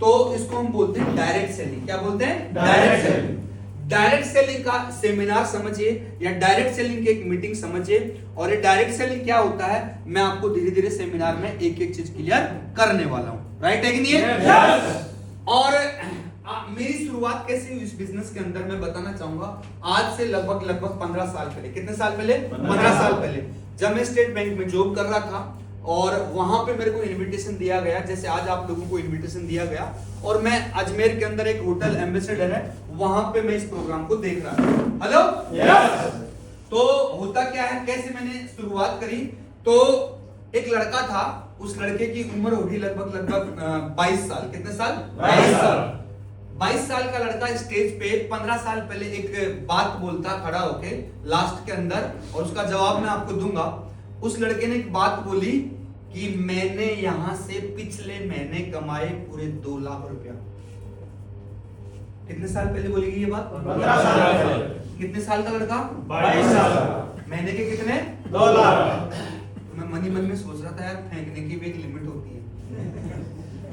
तो इसको हम बोलते हैं डायरेक्ट सेलिंग। क्या बोलते हैं? Direct selling. डायरेक्ट सेलिंग का सेमिनार समझिए या डायरेक्ट सेलिंग की एक मीटिंग समझिए, और ये डायरेक्ट सेलिंग क्या होता है मैं आपको धीरे धीरे सेमिनार में एक एक चीज क्लियर करने वाला हूं। राइट है कि नहीं है? और मेरी शुरुआत कैसे हुई इस बिजनेस के अंदर मैं बताना चाहूंगा। आज से लगभग 15 साल पहले। कितने साल पहले? 15 साल पहले, जब मैं स्टेट बैंक में जॉब कर रहा था और वहां पे मेरे को इनविटेशन दिया गया, जैसे आज आप लोगों को इनविटेशन दिया गया, और मैं अजमेर के अंदर एक होटल एम्बेसडर है, वहां पे मैं इस प्रोग्राम को देख रहा था। Hello yes. तो होता क्या है, कैसे मैंने शुरुआत करी, तो एक लड़का था, उस लड़के की उम्र होगी लगभग 22 साल। कितने साल? 22 साल। 22 साल का लड़का स्टेज पे 15 साल पहले एक बात बोलता खड़ा होके लास्ट के अंदर, और उसका जवाब मैं आपको दूंगा। उस लड़के ने एक बात बोली कि मैंने यहां से पिछले महीने कमाए पूरे 2 लाख रुपया। कितने साल पहले बोली गई ये बात? 15 साल पहले। कितने साल का लड़का? 22 साल। महीने के कितने? 2 लाख। मैं मन ही मन में सोच रहा था यार, फेंकने की भी एक लिमिट होती है।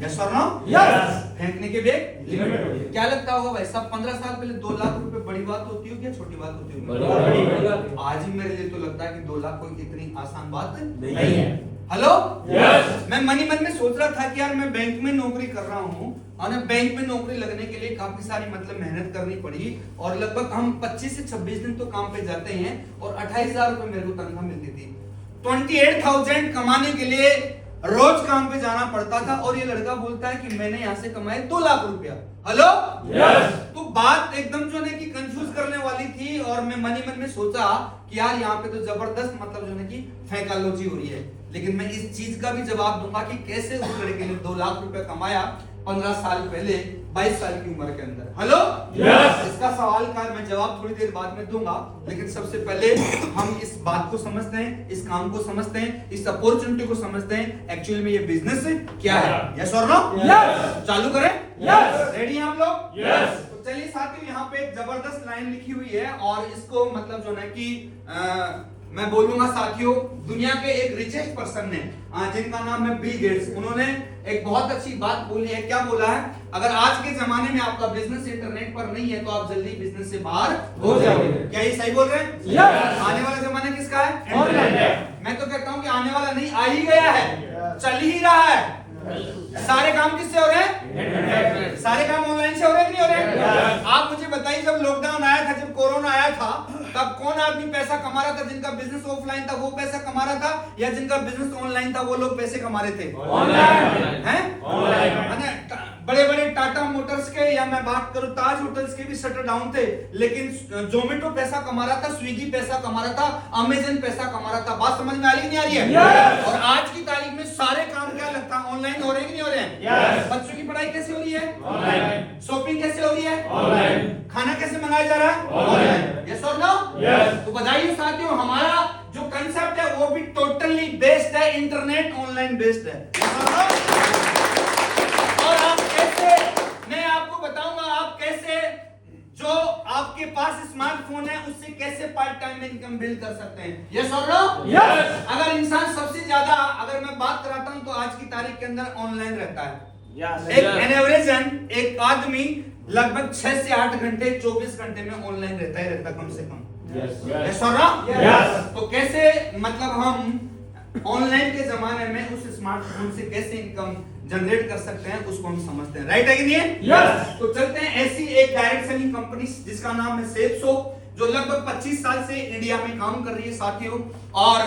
यस और नो? यस। फेंकने की भी एक लिमिट होती है। क्या लगता होगा भाई साहब, 15 साल पहले 2 लाख रुपए बड़ी बात होती है क्या छोटी बात होती है? बड़ी। आज ही मेरे लिए तो लगता है कि 2 लाख कोई इतनी आसान बात नहीं है। Hello yes. मैं मन ही मन में सोच रहा था कि यार मैं बैंक में नौकरी कर रहा हूँ, और बैंक में नौकरी लगने के लिए काफी सारी मतलब मेहनत करनी पड़ी, और लगभग हम 25 से 26 दिन तो काम पे जाते हैं, और 28,000 रुपए मेरे को तनख्वाह मिलती थी। 28,000 कमाने के लिए रोज काम पे जाना पड़ता था, और ये लड़का बोलता है कि मैंने यहाँ से कमाए 2 लाख रुपया। Hello yes. तो बात एकदम जो है कि कंफ्यूज करने वाली थी, और मैं मन ही मन में सोचा कि यार यहाँ पे तो जबरदस्त मतलब जो है कि फैकालोजी हो रही है, लेकिन मैं इस चीज का भी जवाब दूंगा कि कैसे उस लड़के ने 2 लाख रुपया कमाया 15 साल पहले 22 साल की उम्र के अंदर। Hello yes. इसका सवाल का मैं जवाब थोड़ी देर बाद में दूंगा, लेकिन सबसे पहले हम इस बात को समझते हैं, इस काम को समझते हैं, इस अपॉर्चुनिटी को समझते हैं, एक्चुअली में ये बिजनेस क्या है। यस और नो? यस। चालू करें? यस। रेडी हैं आप लोग? यस। तो चलिए साथियों, यहाँ पे एक जबरदस्त लाइन लिखी हुई है, और इसको मतलब जो है कि मैं बोलूंगा साथियों, दुनिया के एक रिचेस्ट पर्सन ने, जिनका नाम है बिल गेट्स, उन्होंने एक बहुत अच्छी बात बोली है। क्या बोला है? अगर आज के जमाने में आपका बिजनेस इंटरनेट पर नहीं है तो आप जल्दी बिजनेस से बाहर हो जाओगे। क्या ये सही बोल रहे हैं? यस। आने वाला जमाना किसका है? ऑनलाइन है। मैं तो कहता हूँ कि आने वाला नहीं, आ ही गया है, चल ही रहा है। सारे काम किससे हो रहे हैं? सारे काम ऑनलाइन से हो रहे हैं कि नहीं हो रहे? आप मुझे बताइए, जब लॉकडाउन आया था, जब कोरोना आया था, तब कौन आदमी पैसा कमा रहा था? जिनका बिजनेस ऑफलाइन था वो पैसा कमा रहा था, या जिनका बिजनेस ऑनलाइन था वो लोग पैसे कमा रहे थे? ऑनलाइन हैं? ऑनलाइन। बड़े बड़े टाटा मोटर्स के, या मैं बात करूं ताज होटल्स के भी शटर डाउन थे, लेकिन जोमेटो पैसा कमा रहा था, स्विगी पैसा कमा रहा था, अमेजन पैसा कमा रहा था। बात समझ में आ रही नहीं आ रही है? yes. और आज की तारीख में सारे काम क्या लगता है ऑनलाइन हो रहे हैं कि नहीं हो रहे हैं? yes. बच्चों की पढ़ाई कैसे हो रही है? ऑनलाइन। शॉपिंग कैसे हो रही है? ऑनलाइन। खाना कैसे मंगाया जा रहा है? ऑनलाइन। यस और नो? यस। तो बधाई साथियों, हमारा जो कंसेप्ट है वो भी टोटली बेस्ड है, इंटरनेट ऑनलाइन बेस्ड है। और आप कैसे, मैं आपको बताऊंगा आप कैसे, जो आपके पास स्मार्टफोन है उससे कैसे पार्ट टाइम इनकम बिल्ड कर सकते हैं। यस और नो? यस। अगर इंसान सबसे ज्यादा, अगर मैं बात कराता हूं तो आज की तारीख के अंदर ऑनलाइन रहता है। एक एन एक आदमी लगभग 6 से 8 घंटे 24 घंटे में ऑनलाइन रहता ही रहता कम से कम। यस और नो? यस। तो कैसे मतलब हम ऑनलाइन के जमाने में उस स्मार्टफोन से कैसे इनकम जनरेट कर सकते हैं उसको हम समझते हैं। राइट है कि नहीं है? यस। तो चलते हैं ऐसी एक डायरेक्ट सेलिंग कंपनी जिसका नाम है सेल्सो, जो लगभग 25 साल से इंडिया में काम कर रही है साथियों, और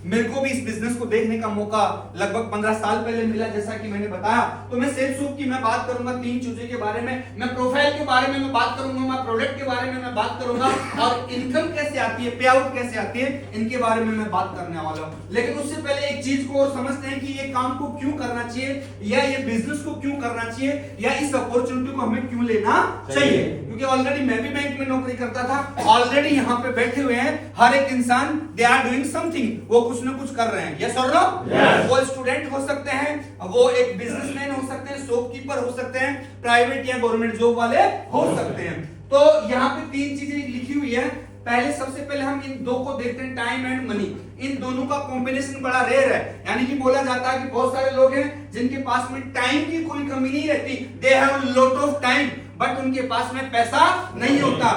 मेरे को भी इस बिजनेस को देखने का मौका लगभग 15 साल पहले मिला, जैसा कि मैंने बताया। तो मैं सेल्स की मैं बात करूंगा 3 चीजों के बारे में, मैं प्रोफाइल के बारे में मैं बात करूंगा, मैं प्रोडक्ट के बारे में मैं बात करूंगा, और इनकम कैसे आती है, पे आउट कैसे आती है, इनके बारे में मैं बात करने वाला हूं। लेकिन उससे पहले एक चीज को और समझते हैं कि ये काम को क्यों करना चाहिए, या ये बिजनेस को क्यों करना चाहिए, या इस अपॉर्चुनिटी को हमें क्यों लेना चाहिए। क्योंकि ऑलरेडी मैं भी बैंक में नौकरी करता था, ऑलरेडी यहाँ पे बैठे हुए हैं हर एक इंसान, दे आर डूइंग समथिंग, वो कुछ ना कुछ कर रहे हैं। यस और नो? यस। वो स्टूडेंट हो सकते हैं, वो एक बिजनेसमैन हो सकते हैं, शॉपकीपर हो सकते हैं, प्राइवेट या गवर्नमेंट जॉब वाले हो सकते हैं। तो यहाँ पे 3 चीजें लिखी हुई है। पहले सबसे पहले हम इन दो को देखते हैं, टाइम एंड मनी। इन दोनों का कॉम्बिनेशन बड़ा रेयर है, यानी कि बोला जाता है कि बहुत सारे लोग हैं जिनके पास में टाइम की कोई कमी नहीं रहती, they have lot of time, but उनके पास में पैसा नहीं होता।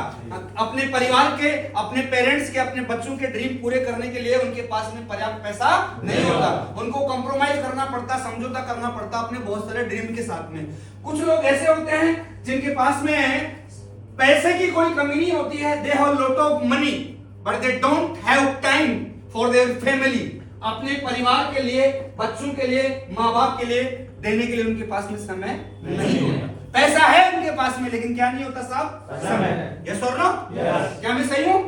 अपने परिवार के, अपने पेरेंट्स के, अपने बच्चों के ड्रीम पूरे करने के लिए उनके पास में पर्याप्त पैसा नहीं होता, उनको कॉम्प्रोमाइज करना पड़ता, समझौता करना पड़ता अपने बहुत सारे ड्रीम के साथ में। कुछ लोग ऐसे होते हैं जिनके पास में पैसे की कोई कमी नहीं होती है, they have lot of money but they don't have time for their family. अपने परिवार के लिए, बच्चों के लिए, माँ बाप के लिए देने के लिए उनके पास में समय नहीं होता। पैसा है उनके पास में, लेकिन क्या नहीं होता साहब? समय। यस और नो? क्या मैं सही हूं?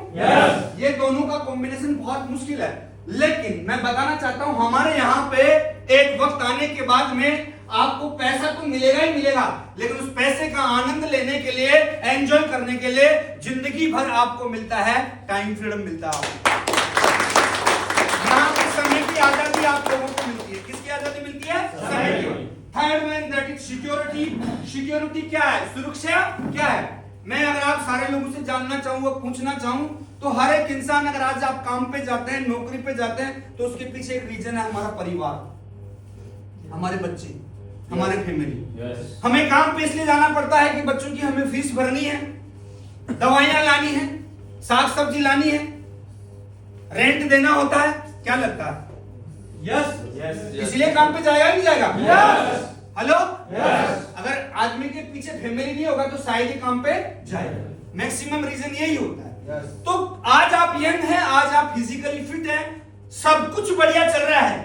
ये दोनों का कॉम्बिनेशन बहुत मुश्किल है, लेकिन मैं बताना चाहता हूं हमारे यहाँ पे एक वक्त आने के बाद में आपको पैसा तो मिलेगा ही मिलेगा, लेकिन उस पैसे का आनंद लेने के लिए, एंजॉय करने के लिए जिंदगी भर आपको मिलता है टाइम फ्रीडम मिलता है। यहाँ पे समय की आजादी आप लोगों को मिलती है। किसकी आजादी मिलती है? समय की। Third one that is security. Security क्या है? सुरक्षा क्या है? मैं अगर आप सारे लोगों से जानना चाहूंगा, पूछना चाहूं, तो हर एक इंसान अगर आज आप काम पे जाते हैं, नौकरी पे जाते हैं, तो उसके पीछे एक रीजन है, हमारा परिवार, हमारे बच्चे, हमारे फैमिली। हमें काम पे इसलिए जाना पड़ता है कि बच्चों की हमें फीस भरनी है, दवाइयां लानी है, साग सब्जी लानी है, रेंट देना होता है। क्या लगता है? यस। इसलिए काम पे जाएगा नहीं जाएगा? यस। हेलो? यस। अगर आदमी के पीछे फैमिली नहीं होगा तो शायद ही काम पे जाएगा। मैक्सिमम रीजन यही होता है। तो आज आप यंग हैं, आज आप फिजिकली फिट हैं, सब कुछ बढ़िया चल रहा है,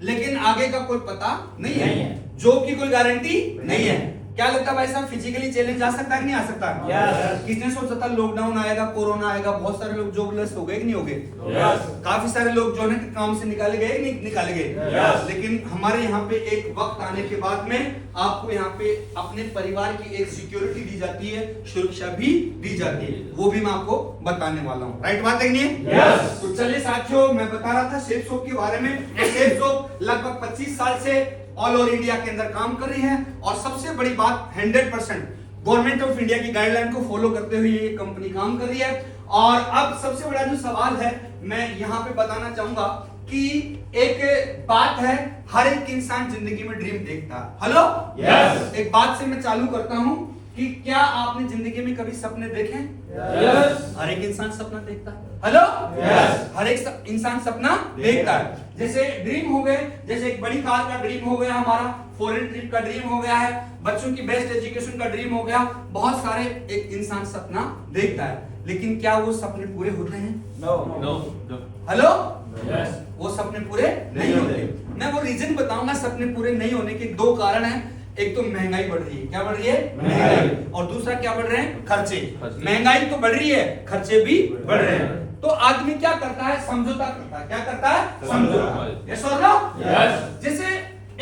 लेकिन आगे का कोई पता नहीं है, जॉब की कोई गारंटी नहीं है। क्या लगता है भाई साहब, फिजिकली चैलेंज जा सकता है कि नहीं आ सकता? किसने सोचा था लॉकडाउन आएगा, कोरोना आएगा, बहुत सारे लोग जॉबलेस हो गए कि नहीं हो गए? काफी सारे लोग जो है काम से निकाले गए कि नहीं निकाले गए? लेकिन हमारे यहाँ पे एक वक्त आने के बाद में आपको यहाँ पे अपने परिवार की एक सिक्योरिटी दी जाती है, सुरक्षा भी दी जाती है, वो भी मैं आपको बताने वाला हूँ। राइट बात देखनी है? तो चलिए साथियों, मैं बता रहा था सेफ शॉप के बारे में। सेफ शॉप लगभग 25 साल से ऑल ओवर इंडिया के अंदर काम कर रही है, और सबसे बड़ी बात 100% गवर्नमेंट ऑफ इंडिया की गाइडलाइन को फॉलो करते हुए ये कंपनी काम कर रही है। और अब सबसे बड़ा जो सवाल है, मैं यहाँ पे बताना चाहूंगा कि एक बात है, हर एक इंसान जिंदगी में ड्रीम देखता है। हेलो? यस। एक बात से मैं चालू करता हूं कि क्या आपने जिंदगी में कभी सपने देखे? यस। हर एक इंसान सपना देखता है। हेलो? यस। हर एक इंसान सपना देखता है। जैसे ड्रीम हो गए, जैसे एक बड़ी कार का ड्रीम हो गया हमारा, फॉरेन ट्रिप का ड्रीम हो गया है, बच्चों की बेस्ट एजुकेशन का ड्रीम हो गया, बहुत सारे एक इंसान सपना देखता है, लेकिन क्या वो सपने पूरे होते हैं? नो। हेलो? यस। वो सपने पूरे नहीं होते। मैं वो रीजन बताऊंगा सपने पूरे नहीं होने के। दो कारण हैं, एक तो महंगाई बढ़ रही है। क्या बढ़ रही है? महंगाई। और दूसरा क्या बढ़ रहे हैं? खर्चे। महंगाई तो बढ़ रही है, खर्चे भी बढ़ रहे हैं। तो आदमी क्या करता है? समझौता करता है। क्या करता है? समझौता। यस और नो? यस। जैसे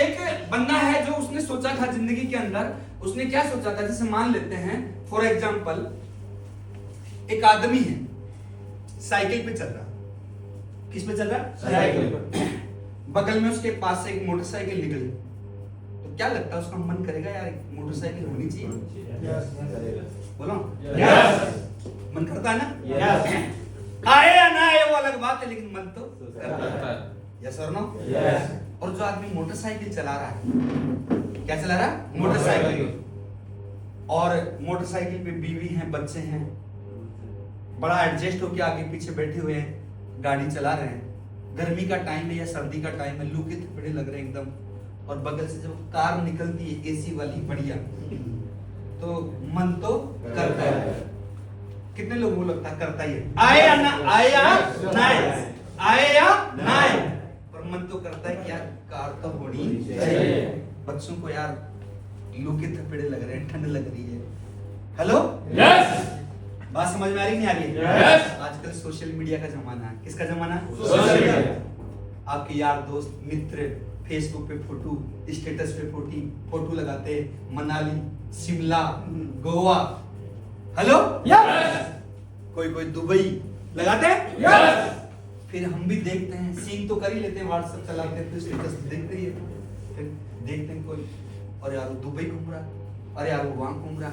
एक बंदा है जो उसने सोचा था जिंदगी के अंदर, उसने क्या सोचा था, जैसे मान लेते हैं फॉर एग्जांपल एक आदमी है, साइकिल पे चल रहा। किस पे चल रहा? साइकिल पे। बगल में उसके पास से एक मोटरसाइकिल निकली, तो क्या लगता है उसका मन करेगा यार एक मोटरसाइकिल होनी चाहिए? बोलो। मन करता है ना? आए या ना आए वो अलग बात है, लेकिन मन तो करता है। यस और नो? और जो आदमी मोटरसाइकिल चला रहा है, क्या चला रहा है? मोटरसाइकिल। और मोटरसाइकिल पे बीवी हैं, बच्चे हैं, बड़ा एडजस्ट होके आगे पीछे बैठे हुए हैं, गाड़ी चला रहे हैं। गर्मी का टाइम है या सर्दी का टाइम है, लू के थपेड़े लग रहे हैं एकदम, और बगल से जब कार निकलती है एसी वाली बढ़िया, तो मन तो करता है। कितने लोगों को लगता है करता ही है? आए या ना आए, आए या ना आए, पर मन तो करता है कि यार कार तो होनी चाहिए। बच्चों को यार लू के थपेड़े लग रहे हैं, ठंड लग रही है। हेलो? यस। बात समझ में आ रही नहीं आ रही? यस। आजकल सोशल मीडिया का जमाना है। किसका जमाना है? Social media. आपके यार दोस्त मित्र फेसबुक पे फोटो, स्टेटस पे फोटो लगाते, मनाली, शिमला, गोवा, हेलो? यस। कोई दुबई लगाते हैं? यस। फिर हम भी देखते हैं, सीन तो कर ही लेते हैं, व्हाट्सएप चलाते हैं तो स्टेटस देखते ही है, फिर देखते हैं कोई, और यार वो दुबई घूम रहा, अरे यार वो वहां घूम रहा।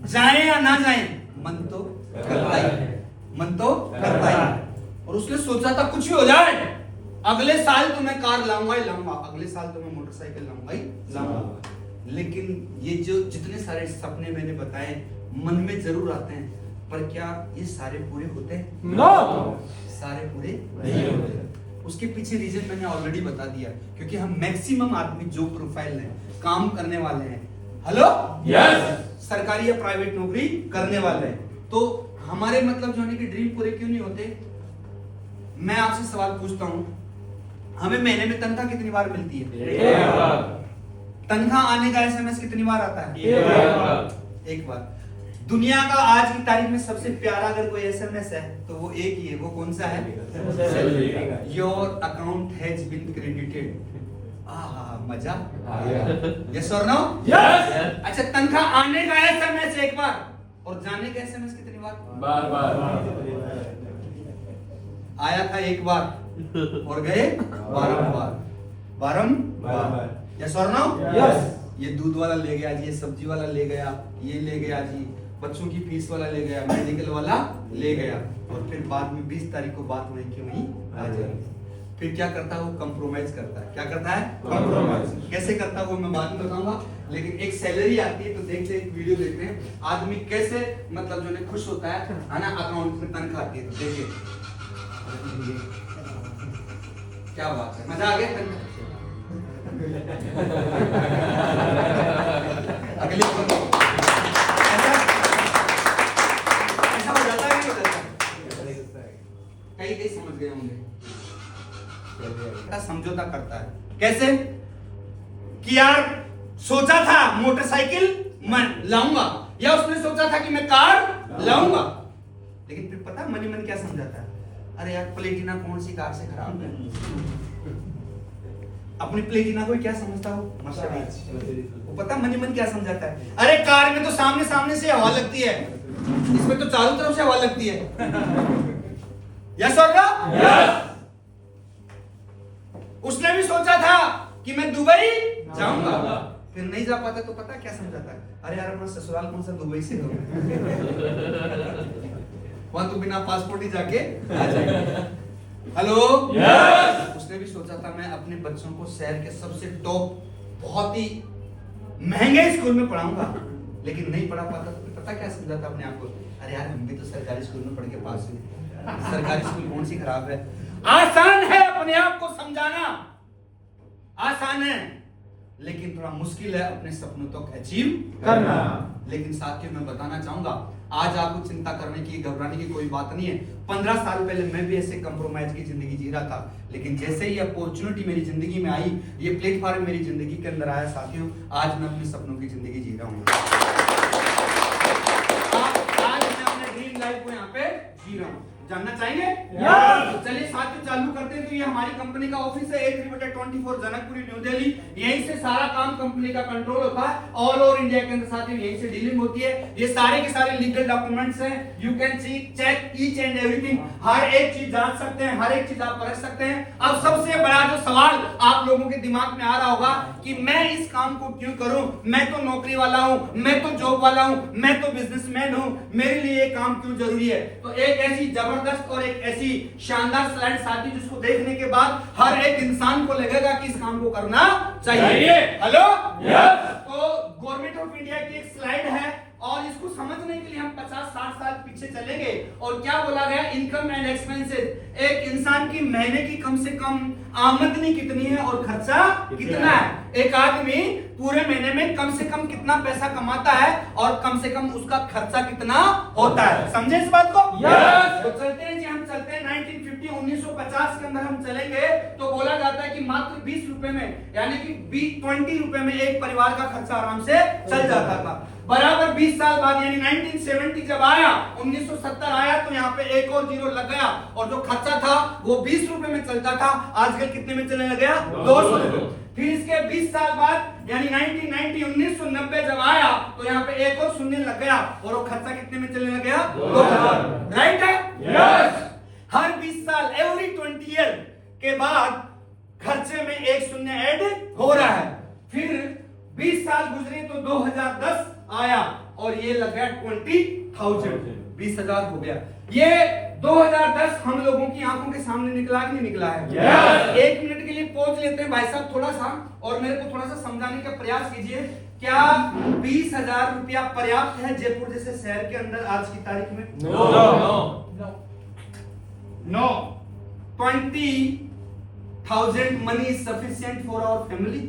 जाएं या ना जाएं, मन तो करता ही है, मन तो करता ही है। और उसने सोचा था कुछ भी हो जाए, अगले साल तो मैं कार लाऊंगा ही लाऊंगा, अगले साल तो मैं मोटरसाइकिल लाऊंगा ही लाऊंगा। लेकिन ये जो जितने सारे सपने मैंने बताए मन में जरूर आते हैं, पर क्या ये सारे पूरे होते हैं? नो, सारे पूरे नहीं होते। उसके पीछे रीजन मैंने ऑलरेडी बता दिया, क्योंकि हम मैक्सिमम आदमी जो प्रोफाइल है, काम करने वाले हैं, हेलो यस, सरकारी या प्राइवेट नौकरी करने वाले हैं, तो हमारे मतलब जो है कि ड्रीम पूरे क्यों नहीं होते? मैं आपसे सवाल पूछता हूं, हमें महीने में तनख्वाह कितनी बार मिलती है? एक बार। तनख्वाह आने का एसएमएस कितनी बार आता है? एक बार। दुनिया का आज की तारीख में सबसे प्यारा अगर कोई एसएमएस है तो वो एक ही है, वो कौन सा है? Your account has been credited. आहा, मजा आ गया। यस और नो? यस। अच्छा, तनख्वाह आने का एसएमएस एक बार और जाने का एसएमएस कितनी बार? बार बार। आया था एक बार और गए बारंबार, बारंबार। यस और नो? यस। ये दूध वाला ले गया जी, ये सब्जी वाला ले गया, ये ले गया जी, बच्चों की फीस वाला ले गया, मेडिकल वाला ले गया, और फिर बाद में 20 तारीख को बात वहीं की वहीं आ जाएगी। फिर क्या करता है वो? कंप्रोमाइज करता है। क्या करता है? कंप्रोमाइज। कैसे करता है वो मैं बाद में बताऊंगा, लेकिन एक सैलरी आती है तो देखते हैं, एक वीडियो देखते हैं, आदमी कैसे मतलब जो है खुश होता है ना, अकाउंट में तनख्वाह आती है तो देखिए क्या बात है, मजा आ गया। अगले ऐसा हो जाता है, नहीं हो जाता? कई समझ गए होंगे। समझौता करता है कैसे कि यार सोचा था मोटरसाइकिल मैं लाऊंगा, या उसने सोचा था कि मैं कार लाऊंगा, लेकिन फिर पता मन ही मन क्या समझाता है? अरे यार प्लेटिना कौन सी कार से खराब है? अपनी प्लेटिना को क्या समझता हो? वो पता मन ही मन क्या समझाता है? अरे कार में तो सामने सामने से हवा लगती है, इसमें तो चारों तरफ से हवा लगती है। यस और नो? यस। उसने भी सोचा था कि मैं दुबई जाऊंगा, फिर नहीं जा पाता तो पता क्या समझाता है? अरे यार अपना ससुराल कौन सा दुबई से दो, वहां तो बिना पासपोर्ट ही जाके आ जाएगा। Hello yes. उसने भी सोचा था मैं अपने बच्चों को शहर के सबसे टॉप बहुत ही महंगे स्कूल में पढ़ाऊंगा, लेकिन नहीं पढ़ा पाता तो पता क्या समझाता अपने आप को? अरे यार हम भी तो सरकारी स्कूल में पढ़ के पास हुए, सरकारी स्कूल कौन सी खराब है? आसान है अपने आप को समझाना, आसान है, लेकिन थोड़ा मुश्किल है अपने सपनों तक अचीव करना। लेकिन साथियों मैं बताना चाहूंगा, आज आपको चिंता करने की, घबराने की कोई बात नहीं है। 15 साल पहले मैं भी ऐसे कंप्रोमाइज की जिंदगी जी रहा था, लेकिन जैसे ही अपॉर्चुनिटी मेरी जिंदगी में आई, ये प्लेटफॉर्म मेरी जिंदगी के अंदर आया साथियों, आज मैं अपने सपनों की जिंदगी जी रहा हूँ। आज मैं अपने ड्रीम लाइफ को यहाँ पे जी रहा हूँ। जानना चाहेंगे? तो चलिए साथियों चालू करते हैं। तो ये हमारी कंपनी का ऑफिस है, A3/24 जनकपुरी न्यू दिल्ली। यहीं से सारा काम कंपनी का कंट्रोल होता है, ऑल ओवर इंडिया के अंदर साथियों यहीं से डीलिंग होती है। ये सारे के सारे लीगल डॉक्यूमेंट्स हैं, you can see check each and everything, हर एक चीज जान सकते हैं, हर एक चीज आप परख सकते हैं। अब सबसे बड़ा जो सवाल आप लोगों के दिमाग में आ रहा होगा कि मैं इस काम को क्यों करूं, मैं तो नौकरी वाला हूं, मैं तो जॉब वाला हूं, मैं तो बिजनेसमैन हूं, मेरे लिए ये काम क्यों जरूरी है? तो एक ऐसी जबरदस्त और एक ऐसी शानदार स्लाइड साथी जिसको देखने के बाद हर एक इंसान को लगेगा कि इस काम को करना चाहिए। Hello yes. तो गवर्नमेंट ऑफ इंडिया की एक स्लाइड है, और इसको समझने के लिए हम 50-60 साल पीछे चलेंगे। और क्या बोला गया? इनकम एंड एक्सपेंसेस, एक इंसान की महीने की कम से कम आमदनी कितनी है और खर्चा कितना है। एक आदमी पूरे महीने में कम से कम कितना पैसा कमाता है और कम से कम उसका खर्चा कितना होता है। समझे इस बात को? यस। तो चलते हैं जी, हम चलते हैं 1950 के अंदर हम चलेंगे। तो बोला जाता है कि मात्र 20 रुपए में, यानी कि 20 रुपए में एक परिवार का खर्चा आराम से चल जाता था। बराबर 20 साल बाद यानी 1970 जब आया, 1970 आया, तो यहाँ पे एक और जीरो लग गया, और जो खर्चा था वो 20 रुपए में चलता था, आजकल कितने में चलने लग गया? 200। फिर इसके 20 साल बाद यानी 1990 जब आया, तो यहाँ पे एक और शून्य लग गया, और वो खर्चा कितने में चलने लग गया? 2000। राइट है? यस। हर 20 साल एवरी 20 ईयर के बाद खर्चे में एक शून्य ऐड हो रहा है। फिर 20 साल गुजरे तो 2010 आया और ये लग गया 20,000, 20,000 हो गया। ये 2010 हम लोगों की आंखों के सामने निकला कि नहीं निकला है? Yes! 1 मिनट के लिए पॉज लेते हैं भाई साहब थोड़ा सा, और मेरे को थोड़ा सा समझाने का प्रयास कीजिए। क्या 20,000 रुपया पर्याप्त है जयपुर जैसे शहर के अंदर आज की तारीख में? No. 20,000 money is sufficient for our family?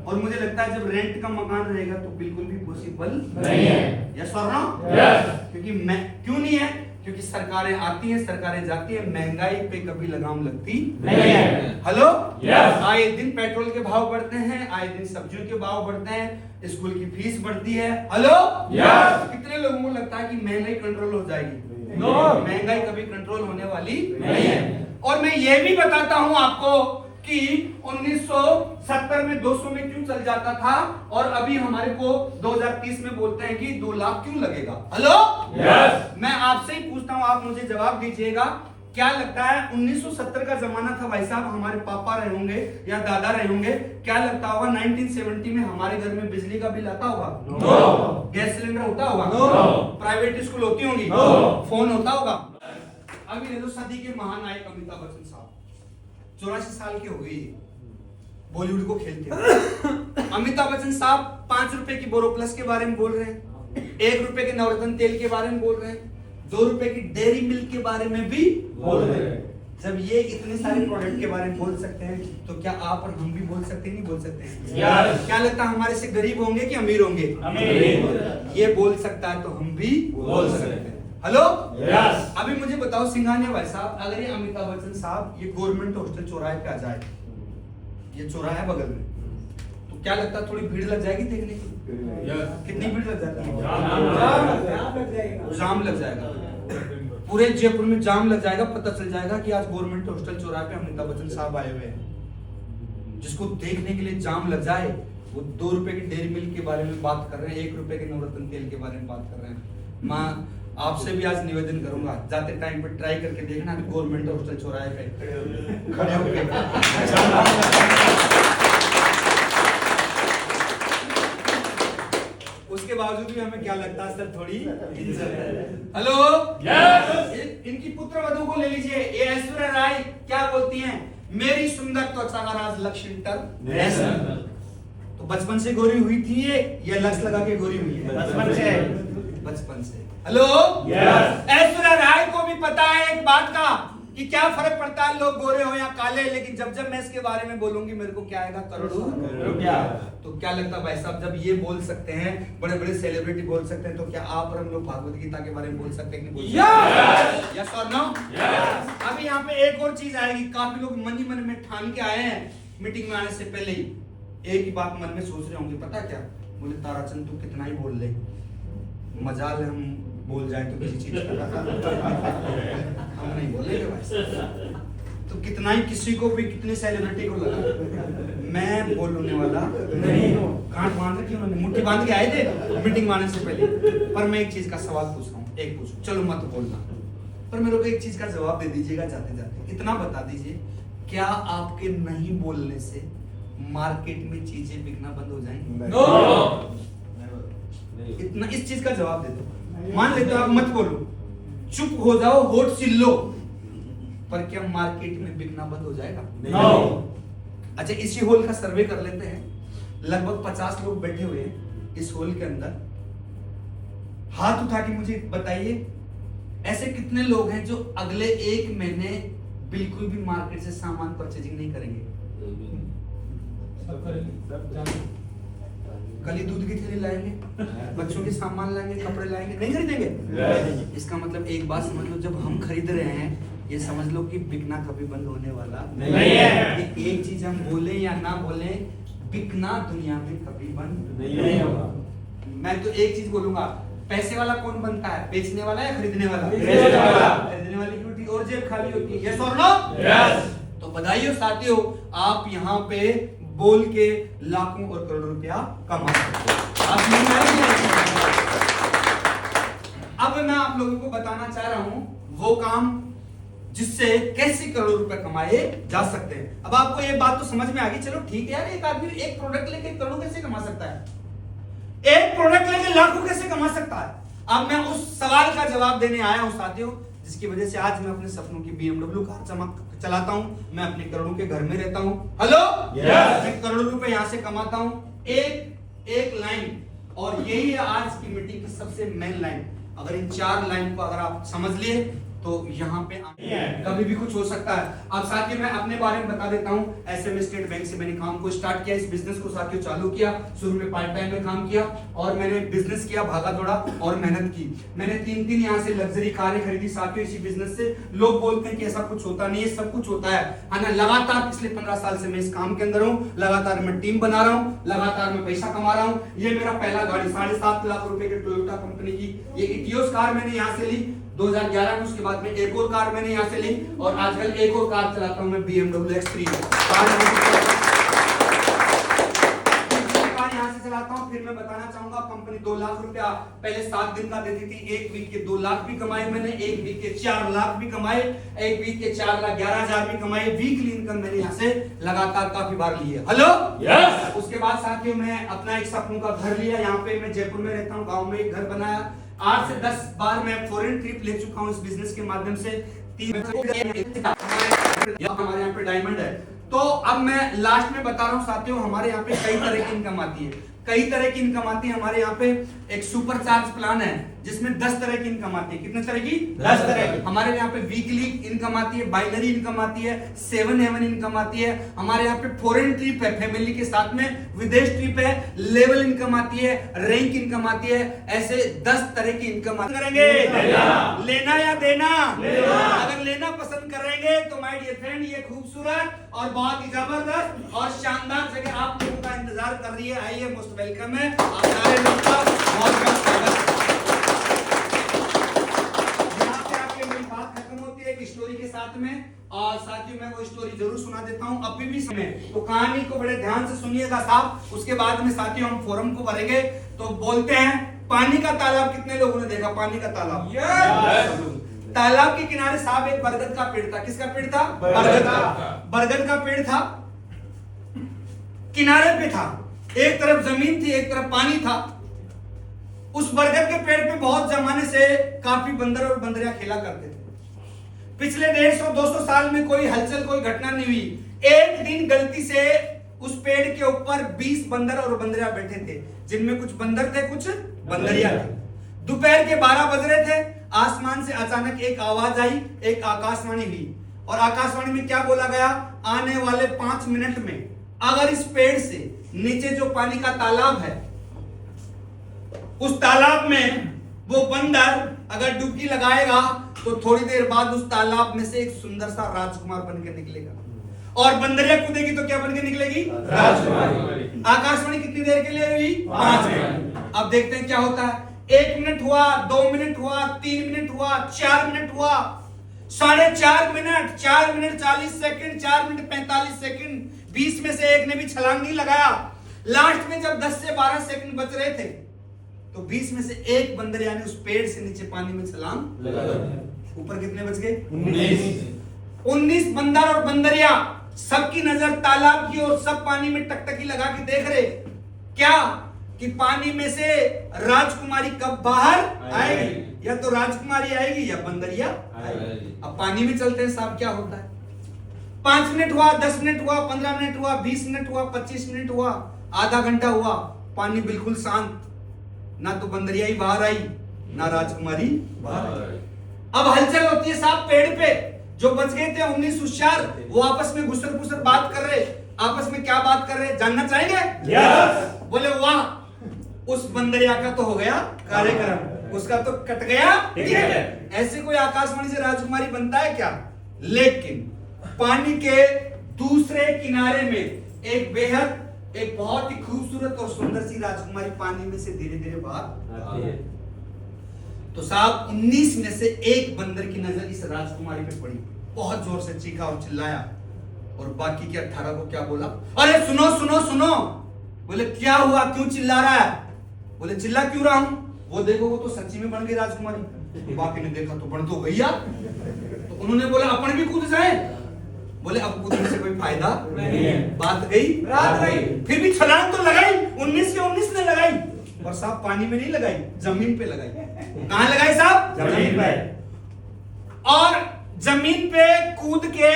और मुझे लगता है जब रेंट का मकान रहेगा तो बिल्कुल भी पॉसिबल नहीं है। यस और नो? Yes! क्योंकि मैं क्यों नहीं है? क्योंकि सरकारें आती हैं, सरकारें जाती हैं, महंगाई पे कभी लगाम लगती नहीं है। हेलो? Yes! आए दिन पेट्रोल के भाव बढ़ते हैं, आए दिन सब्जियों के भाव बढ़ते हैं, स्कूल की फीस बढ़ती है। हेलो? Yes! कितने लोगों को लगता है कि महंगाई कंट्रोल हो जाएगी? No! महंगाई कभी कंट्रोल होने वाली नहीं है। और मैं ये भी बताता हूं आपको कि 1970 में 200 में क्यों चल जाता था और अभी हमारे को 2030 में बोलते हैं कि 2 लाख क्यों लगेगा? हेलो? Yes! मैं आपसे ही पूछता हूं, आप मुझे जवाब दीजिएगा। क्या लगता है 1970 का जमाना था भाई साहब, हमारे पापा रहे होंगे या दादा रहे होंगे, क्या लगता होगा 1970 में हमारे घर में बिजली का बिल आता होगा? No! गैस सिलेंडर होता होगा? No! प्राइवेट स्कूल होती होंगी? No! फोन होता होगा? अभी ले लो सदी के महानायक अमिताभ बच्चन साहब, 84 साल के हो गए, बॉलीवुड को खेलते हैं। अमिताभ बच्चन साहब 5 रुपए की बोरोप्लस के बारे में बोल रहे हैं, 1 रुपए के नवरत्न तेल के बारे में बोल रहे हैं, 2 रुपए की डेयरी मिल्क के बारे में भी बोल रहे हैं। जब ये इतने सारे प्रोडक्ट के बारे में बोल सकते हैं तो क्या आप और हम भी बोल सकते हैं? नहीं बोल सकते हैं? Yes! क्या लगता है हमारे से गरीब होंगे कि अमीर होंगे? अमीर। ये बोल सकता है तो हम भी बोल सकते हैं। हेलो? Yes! अभी मुझे बताओ सिंघानिया भाई साहब, अगर ये अमिताभ बच्चन साहब ये गवर्नमेंट हॉस्टल चौराहे पे आ जाए, ये चौराहा है बगल में, तो क्या लगता है थोड़ी भीड़ लग जाएगी देखने की? कितनी भीड़ लग जाती है? जाम लग जाएगा। पूरे जयपुर में जाम लग जाएगा, पता चल जाएगा कि आज गवर्नमेंट हॉस्टल चौराहे पे अमिताभ बच्चन साहब आए हुए हैं। जिसको देखने के लिए जाम लग जाए, वो 2 रुपए की डेयरी मिल्क के बारे में बात कर रहे हैं, 1 रुपए के नवरत्न तेल के बारे में बात कर रहे हैं। माँ आपसे भी आज निवेदन करूंगा, जाते टाइम पे ट्राई करके देखना गवर्नमेंट हॉस्टल चौराहे पे खड़े होकर। उसके बावजूद भी हमें क्या लगता है सर, थोड़ी इज्जत है। हेलो? Yes! इनकी पुत्र वधू को ले लीजिए, ये ऐश्वर्या राय क्या बोलती हैं? मेरी सुंदर त्वचा का राज लक्ष्य इंटरनेशनल। तो बचपन से गोरी हुई थी ये लक्ष्य लगा के गोरी हुई है? बचपन से। हेलो? Yes! ऐश्वर्या राय को भी पता है एक बात का कि क्या फर्क पड़ता है लोग गोरे हो या काले, लेकिन जब मैं इसके बारे में बोलूंगी मेरे को क्या आएगा? करोड़ों रुपया। तो क्या लगता है भाई साहब, जब ये बोल सकते हैं, बड़े बड़े सेलिब्रिटी बोल सकते हैं, तो क्या आप और हम लोग भागवत गीता के बारे में बोल सकते हैं कि नहीं? Yes! यस और नो? Yes! अभी यहाँ पे एक और चीज आएगी, काफी लोग मन ही मन में ठान के आए हैं मीटिंग में आने से पहले ही एक ही बात मन में सोच रहे होंगे, पता क्या? बोले ताराचंद तू कितना ही बोल ले, मजाल है हम बोल जाए तो किसी चीज का हम नहीं बोलेंगे भाई। तो कितना ही किसी को भी, कितने सेलिब्रिटी को लगा मैं बोलने वाला नहीं हूँ। गांठ बांध रखी उन्होंने, मुट्ठी बांध के आए थे मीटिंग में आने से पहले। पर मैं एक चीज का सवाल पूछ रहा हूँ, एक पूछूं, चलो मत बोलना, पर मेरे को एक चीज का जवाब दे दीजिएगा जाते जाते। इतना बता दीजिए, क्या आपके नहीं बोलने से मार्केट में चीजें बिकना बंद हो जाएंगी? No! इतना इस चीज का जवाब दे दो। मान लेते हो आप मत बोलो, चुप हो जाओ, होठ सिल लो, पर क्या मार्केट में बिकना बंद हो जाएगा? No! अच्छा इसी हॉल का सर्वे कर लेते हैं, लगभग 50 लोग बैठे हुए हैं इस हॉल के अंदर। हाथ उठा के मुझे बताइए, ऐसे कितने लोग हैं जो अगले 1 महीने बिल्कुल भी मार्केट से सामान परचेजिंग नहीं करेंगे? कल ही दूध की थैली लाएंगे, बच्चों के सामान लाएंगे, कपड़े लाएंगे, नहीं खरीदेंगे? इसका मतलब एक बात समझ लो, जब हम खरीद रहे हैं ये समझ लो कि बिकना कभी बंद होने वाला नहीं है। एक चीज हम बोले या ना बोले, बिकना दुनिया में कभी बंद नहीं होगा। मैं तो एक चीज बोलूंगा, पैसे वाला कौन बनता है? बेचने वाला या खरीदने वाला? बेचने वाला। खरीदने वाले की रोटी और जेब खाली होती है, यस और नो? Yes! तो तो बधाई हो साथियों, आप यहाँ पे बोल के लाखों और करोड़ों रुपया कमा सकते हो। आप नहीं आए? अब मैं आप लोगों को बताना चाह रहा हूं वो काम जिससे कैसे करोड़ों रुपए कमाए जा सकते हैं। अब आपको ये बात तो समझ में आ गई, चलो ठीक है यार, एक आदमी एक प्रोडक्ट लेके करोड़ों कैसे कमा सकता है? एक प्रोडक्ट अब मैं उस सवाल का जवाब देने आया हूं साथियों, जिसकी वजह से आज मैं अपने सपनों की BMW कार चलाता हूं, मैं अपने करोड़ों के घर में रहता हूं। हेलो, मैं करोड़ों रुपए यहां से कमाता हूं, एक लाइन। और यही है आज की मीटिंग की सबसे मेन लाइन। अगर इन 4 लाइन को अगर आप समझ लिए तो यहाँ पे कभी भी कुछ हो सकता है। अब साथियों मैं अपने बारे में बता देता हूँ। ऐसे में स्टेट बैंक से मैंने काम को स्टार्ट किया, इस बिजनेस को साथियों चालू किया। शुरू में पार्ट टाइम में काम किया और मैंने बिजनेस किया, भागा दौड़ा और मेहनत की। मैंने 3 यहाँ से लग्जरी कारें खरीदी साथियों इसी बिजनेस से। लोग बोलते हैं कि ऐसा कुछ होता नहीं है, सब कुछ होता है ना। लगातार पिछले 15 साल से मैं इस काम के अंदर हूँ, लगातार मैं टीम बना रहा हूँ, लगातार मैं पैसा कमा रहा हूँ। ये मेरा पहला गाड़ी 7.5 लाख रुपए की टोयोटा कंपनी की ये इटियोस कार मैंने यहाँ से ली 2011 में। उसके बाद में एक और कार मैंने यहाँ से ली और आजकल एक और कार चलाता हूँ मैं BMW X3 कार यहाँ से चलाता हूँ। फिर मैं बताना चाहूंगा कंपनी 2 लाख रुपया पहले 7 दिन का देती थी। 1 वीक के 2 लाख भी कमाए मैंने, 1 वीक के 4 लाख भी कमाए, 1 वीक के 4,11,000 भी कमाए। वीकली इनकम मैंने यहाँ से लगातार काफी बार ली है। हेलो, उसके बाद साथियों मैं अपना एक सपनों का घर लिया। यहाँ पे मैं जयपुर में रहता हूँ, गाँव में एक घर बनाया। 8 से 10 बार मैं फॉरेन ट्रिप ले चुका हूं इस बिजनेस के माध्यम से। हमारे यहाँ पे डायमंड है। तो अब मैं लास्ट में बता रहा हूं साथियों, हमारे यहाँ पे कई तरह की इनकम आती है, कई तरह की इनकम आती है। हमारे यहाँ पे एक सुपर चार्ज प्लान है जिसमें 10 तरह की इनकम आती है। कितने तरह की? 10 तरह की। हमारे यहाँ पे वीकली इनकम आती है, बाइनरी इनकम आती है, 7 हेवन इनकम आती है। हमारे यहाँ पे फॉरेन ट्रिप है फैमिली के साथ में, विदेश ट्रिप है, लेवल इनकम आती है, रैंक इनकम आती है। ऐसे 10 तरह की इनकम करेंगे। लेना या देना? अगर लेना पसंद करेंगे तो माय डियर फ्रेंड ये खूबसूरत और बहुत ही जबरदस्त और शानदार जगह आप लोगों का इंतजार कर रही है। आइए, मोस्ट वेलकम है आप सारे लोग का बहुत बहुत स्वागत। यहाँ पे आके मेरी बात खत्म होती है एक स्टोरी के साथ में, और साथियों मैं वो स्टोरी जरूर सुना देता हूँ अभी भी समय। तो कहानी को बड़े ध्यान से सुनिएगा साहब। उसके बाद में साथियों हम फोरम को भरेंगे। तो बोलते हैं पानी का तालाब कितने लोगों ने देखा? पानी का तालाब। तालाब के किनारे साहब एक बरगद का पेड़ था। किसका पेड़ था? बरगद का। बरगद का पेड़ था, किनारे पे था, एक तरफ जमीन थी, एक तरफ पानी था। उस बरगद के पेड़ पे बहुत जमाने से काफी बंदर और बंदरियां खेला करते थे। पिछले 150-200 साल में कोई हलचल, कोई घटना नहीं हुई। एक दिन गलती से उस पेड़ के ऊपर 20 बंदर और बंदरियां बैठे थे, जिनमें कुछ बंदर थे, कुछ बंदरियां थे। दोपहर के 12 बज रहे थे। आसमान से अचानक एक आवाज आई, एक आकाशवाणी हुई। और आकाशवाणी में क्या बोला गया? आने वाले 5 मिनट में अगर इस पेड़ से नीचे जो पानी का तालाब है, उस तालाब में वो बंदर अगर डुबकी लगाएगा तो थोड़ी देर बाद उस तालाब में से एक सुंदर सा राजकुमार बन के निकलेगा। और बंदरिया कूदेगी तो क्या बन के निकलेगी? राजकुमारी। आकाशवाणी कितनी देर के लिए हुई? 5 मिनट। अब देखते हैं क्या होता है। 1 मिनट हुआ, 2 मिनट हुआ, 3 मिनट हुआ, 4 मिनट हुआ, 4.5 minute, 4 minute 40 second, 4 minute 45 second. 20 में से एक ने भी छलांग नहीं लगाया। लास्ट में जब 10 से 12 सेकंड बच रहे थे तो 20 में से एक बंदर यानी उस पेड़ से नीचे पानी में छलांग लगा। ऊपर कितने बच गए? 19 बंदर और बंदरिया, सबकी नजर तालाब की और सब पानी में टकटकी लगा के देख रहे क्या कि पानी में से राजकुमारी कब बाहर आएगी। या तो राजकुमारी आएगी या बंदरिया आएगी। अब पानी में चलते हैं साहब, क्या होता है? 5 मिनट हुआ, 10 मिनट हुआ, 15 मिनट हुआ, 20 मिनट हुआ, 25 मिनट हुआ, आधा घंटा हुआ, पानी बिल्कुल शांत। ना तो बंदरिया ही बाहर आई, ना राजकुमारी बाहर आई। अब हलचल होती है साहब पेड़ पे। जो बच गए थे 19 होशियार, वो आपस में घुसर घुसर बात कर रहे। आपस में क्या बात कर रहे जानना चाहेंगे? यस। बोले वाह, उस बंदरिया का तो हो गया कार्यक्रम, उसका तो कट गया टिकट। ऐसे कोई आकाशवाणी से राजकुमारी बनता है क्या? लेकिन पानी के दूसरे किनारे में एक बहुत ही खूबसूरत और सुंदर सी राजकुमारी पानी में से धीरे धीरे बाहर आती है। तो साहब 19 में से एक बंदर की नजर इस राजकुमारी पे पड़ी, बहुत जोर से चीखा और चिल्लाया। और बाकी के 18 को क्या बोला? अरे सुनो सुनो सुनो। बोले क्या हुआ, क्यों चिल्ला रहा है? बोले चिल्ला क्यों रहा हूं? वो देखो वो तो सच्ची में बन गई राजकुमारी। बाकी ने देखा तो बन तो गई यार। तो उन्होंने बोला अपन भी कूद जाए। बोले अब कूदने से कोई फायदा नहीं है, बात गई रात गई। फिर भी छलांग तो लगाई, 19 के 19 ने लगाई, और साहब पानी में नहीं लगाई, जमीन पे लगाई। कहां लगाई साहब? जमीन पे। और जमीन पे कूद के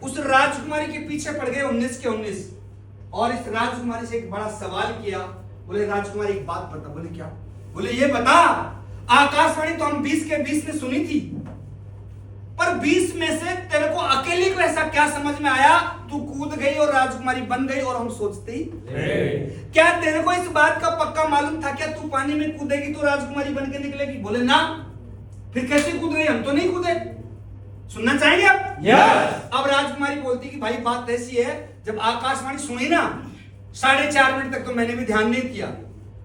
उस राजकुमारी के पीछे पड़ गए 19 के 19। और इस राजकुमारी से एक बड़ा सवाल किया। बोले राजकुमारी एक बात बता। बोले क्या? बोले ये बता, आकाशवाणी तो हम 20 के 20 ने सुनी थी, पर 20 में से तेरे को अकेले को ऐसा क्या समझ में आया तू कूद गई और राजकुमारी बन गई और हम सोचते ही? क्या तेरे को इस बात का पक्का मालूम था क्या तू पानी में कूदेगी तो राजकुमारी बन के निकलेगी? बोले ना। फिर कैसे कूद गई? हम तो नहीं कूदे। सुनना चाहेंगे आप? यस। अब राजकुमारी बोलती कि भाई बात ऐसी है, जब आकाशवाणी सुनी ना 4.5 मिनट तक तो मैंने भी ध्यान नहीं किया,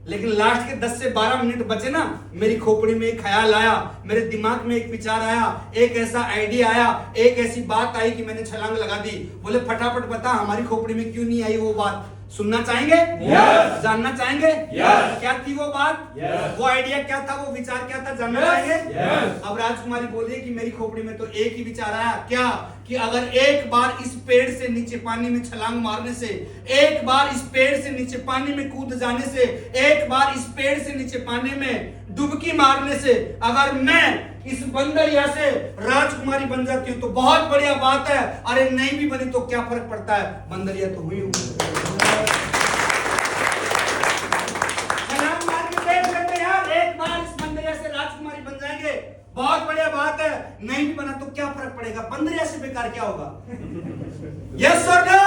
लेकिन लास्ट के 10 से 12 मिनट बचे ना, मेरी खोपड़ी में एक ख्याल आया, मेरे दिमाग में एक विचार आया, एक ऐसा आइडिया आया, एक ऐसी बात आई कि मैंने छलांग लगा दी। बोले फटाफट बता हमारी खोपड़ी में क्यों नहीं आई वो बात? सुनना चाहेंगे? यस। जानना चाहेंगे? यस। क्या थी वो बात? यस। वो आइडिया क्या था? वो विचार क्या था? जानना चाहेंगे? यस। अब राजकुमारी बोली कि मेरी खोपड़ी में तो एक ही विचार आया। क्या? कि अगर एक बार इस पेड़ से नीचे पानी में छलांग मारने से, एक बार इस पेड़ से नीचे पानी में कूद जाने से, एक बार इस पेड़ से नीचे पानी में डुबकी मारने से अगर मैं इस बंदरिया से राजकुमारी बन जाती हूं तो बहुत बढ़िया बात है। अरे नहीं भी बनी तो क्या फर्क पड़ता है, बंदरिया तो हुई। छलांग मार के देख लेते यार, एक बार इस बंदरिया से राजकुमारी बन जाएंगे, बहुत बढ़िया बात है। नहीं भी बना तो क्या फर्क पड़ेगा, बंदरिया से बेकार क्या होगा? यस और नो?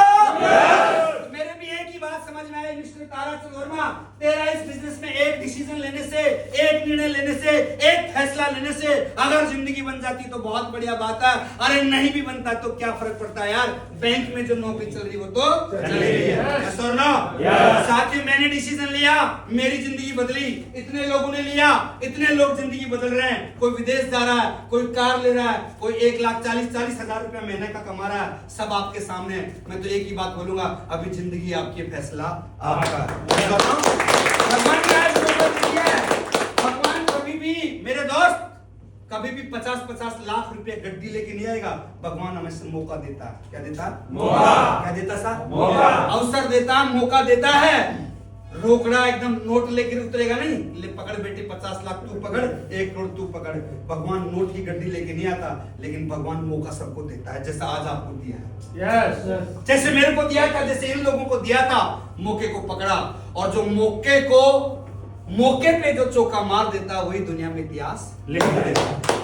मेरे भी एक ही बात समझ में आई मिस्टर ताराचंद वर्मा, तेरा इस बिजनेस में एक डिसीजन लेने से, एक निर्णय लेने से, एक फैसला लेने से अगर जिंदगी बन जाती तो बहुत बढ़िया बात है। अरे नहीं भी बनता तो क्या फर्क पड़ता है यार, बैंक में जो नौकरी चल रही वो तो चल रही है। यस और नो? साथ ही मैंने डिसीजन लिया, मेरी जिंदगी बदली, इतने लोगों ने लिया, इतने लोग जिंदगी बदल रहे हैं। कोई विदेश जा रहा है, कोई कार ले रहा है, कोई 1,40,000 रुपया महीने का कमा रहा है, सब आपके सामने है। मैं तो एक ही बात बोलूंगा, अभी जिंदगी आपकी, फैसला आपका। भगवान ने आज मौका दिया है। भगवान कभी भी मेरे दोस्त कभी भी 50-50 लाख रुपए गड्डी लेके नहीं आएगा। भगवान हमें मौका देता है। क्या देता? मौका। क्या देता साहब? मौका। अवसर देता, मौका देता है। रोकड़ा एकदम नोट लेकर उतरेगा नहीं, ले पकड़ बेटे 50 लाख तू पकड़, 1 करोड़ तू पकड़। भगवान नोट की गड्डी लेके नहीं आता, लेकिन भगवान मौका सबको देता है, जैसा आज आपको दिया है। यस। जैसे मेरे को दिया था, जैसे इन लोगों को दिया था, मौके को पकड़ा, और जो मौके पे जो चौका मार देता वही दुनिया में इतिहास लिख देता।